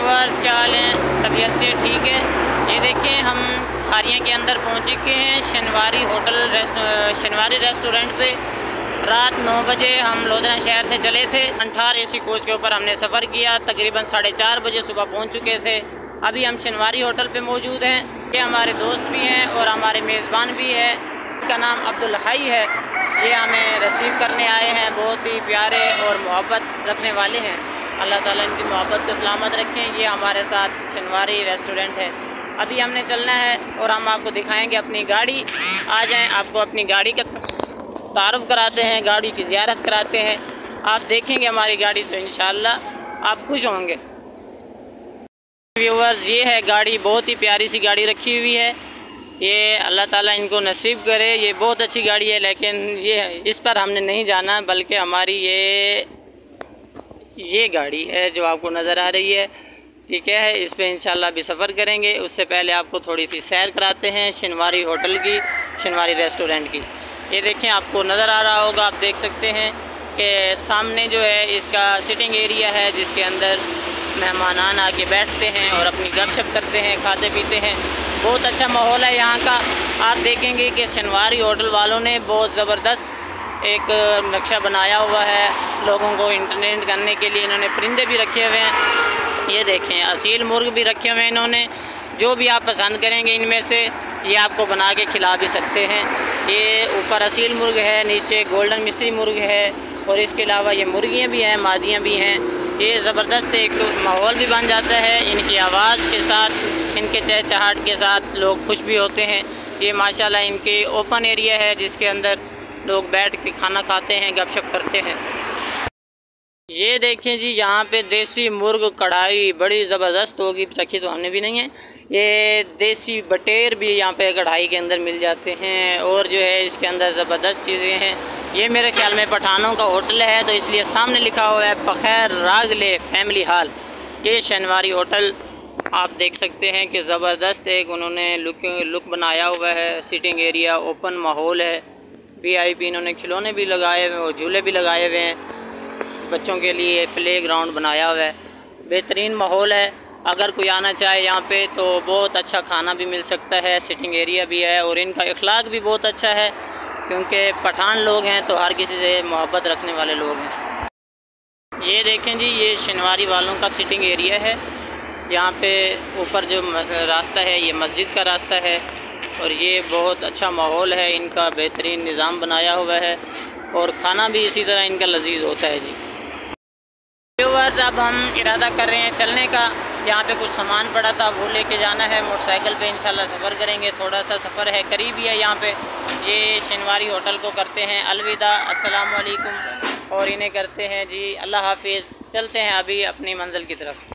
Viewers क्या हाल हैं, तबीयत से ठीक है। ये देखें हम खारियाँ के अंदर पहुँच चुके हैं शनवारी रेस्टोरेंट पे। रात 9 बजे हम लोधना शहर से चले थे। 18 AC कोच के ऊपर हमने सफ़र किया। तकरीबन 4:30 बजे सुबह पहुँच चुके थे। अभी हम शनवारी होटल पे मौजूद हैं। ये हमारे दोस्त भी हैं और हमारे मेज़बान भी है। इनका नाम अब्दुल हाई है। ये हमें रिसीव करने आए हैं। बहुत ही प्यारे और मोहब्बत रखने वाले हैं। अल्लाह ताला इनकी मोहब्बत को सलामत रखें। ये हमारे साथ शनवारी रेस्टोरेंट है। अभी हमने चलना है और हम आपको दिखाएंगे अपनी गाड़ी। आ जाएं, आपको अपनी गाड़ी का तारुफ कराते हैं, गाड़ी की ज़ियारत कराते हैं। आप देखेंगे हमारी गाड़ी तो इंशाअल्लाह आप खुश होंगे। व्यूअर्स ये है गाड़ी, बहुत ही प्यारी सी गाड़ी रखी हुई है। ये अल्लाह ताला इनको नसीब करे। ये बहुत अच्छी गाड़ी है, लेकिन ये इस पर हमने नहीं जाना, बल्कि हमारी ये गाड़ी है जो आपको नज़र आ रही है। ठीक है, इस पे इंशाल्लाह भी सफ़र करेंगे। उससे पहले आपको थोड़ी सी सैर कराते हैं शनवारी होटल की, शनवारी रेस्टोरेंट की। ये देखें, आपको नज़र आ रहा होगा, आप देख सकते हैं कि सामने जो है इसका सिटिंग एरिया है, जिसके अंदर मेहमान आके बैठते हैं और अपनी गपशप करते हैं, खाते पीते हैं। बहुत अच्छा माहौल है यहाँ का। आप देखेंगे कि शनवारी होटल वालों ने बहुत ज़बरदस्त एक नक्शा बनाया हुआ है लोगों को इंटरटेन करने के लिए। इन्होंने परिंदे भी रखे हुए हैं। ये देखें, असील मुर्ग भी रखे हुए हैं इन्होंने। जो भी आप पसंद करेंगे इनमें से ये आपको बना के खिला भी सकते हैं। ये ऊपर असील मुर्ग है, नीचे गोल्डन मिस्री मुर्ग है और इसके अलावा ये मुर्गियाँ भी हैं, मादियाँ भी हैं। ये ज़बरदस्त एक माहौल भी बन जाता है। इनकी आवाज़ के साथ, इनके चहचहाट के साथ लोग खुश भी होते हैं। ये माशाल्लाह इनके ओपन एरिया है, जिसके अंदर लोग बैठ के खाना खाते हैं, गपशप करते हैं। ये देखें जी, यहाँ पे देसी मुर्ग कढ़ाई बड़ी ज़बरदस्त होगी, चखी तो हमने भी नहीं है। ये देसी बटेर भी यहाँ पे कढ़ाई के अंदर मिल जाते हैं और जो है इसके अंदर ज़बरदस्त चीज़ें हैं। ये मेरे ख्याल में पठानों का होटल है, तो इसलिए सामने लिखा हुआ है बखैर रागले फैमिली हॉल। ये शनवारी होटल आप देख सकते हैं कि ज़बरदस्त एक उन्होंने लुक बनाया हुआ है। सिटिंग एरिया, ओपन माहौल है। VIP इन्होंने खिलौने भी लगाए हुए और झूले भी लगाए हुए हैं। बच्चों के लिए प्ले ग्राउंड बनाया हुआ है। बेहतरीन माहौल है। अगर कोई आना चाहे यहाँ पे तो बहुत अच्छा खाना भी मिल सकता है, सिटिंग एरिया भी है और इनका अखलाक भी बहुत अच्छा है, क्योंकि पठान लोग हैं तो हर किसी से मोहब्बत रखने वाले लोग हैं। ये देखें जी, ये शनवारी वालों का सिटिंग एरिया है। यहाँ पे ऊपर जो रास्ता है ये मस्जिद का रास्ता है और ये बहुत अच्छा माहौल है। इनका बेहतरीन निज़ाम बनाया हुआ है और खाना भी इसी तरह इनका लजीज होता है जी। व्यूअर्स अब हम इरादा कर रहे हैं चलने का। यहाँ पे कुछ सामान पड़ा था, वो लेके जाना है। मोटरसाइकिल पे इंशाल्लाह सफ़र करेंगे। थोड़ा सा सफ़र है, करीब ही है यहाँ पे। ये शनवारी होटल को करते हैं अलविदा, अस्सलाम वालेकुम, और इन्हें करते हैं जी अल्लाह हाफिज़। चलते हैं अभी अपनी मंजिल की तरफ।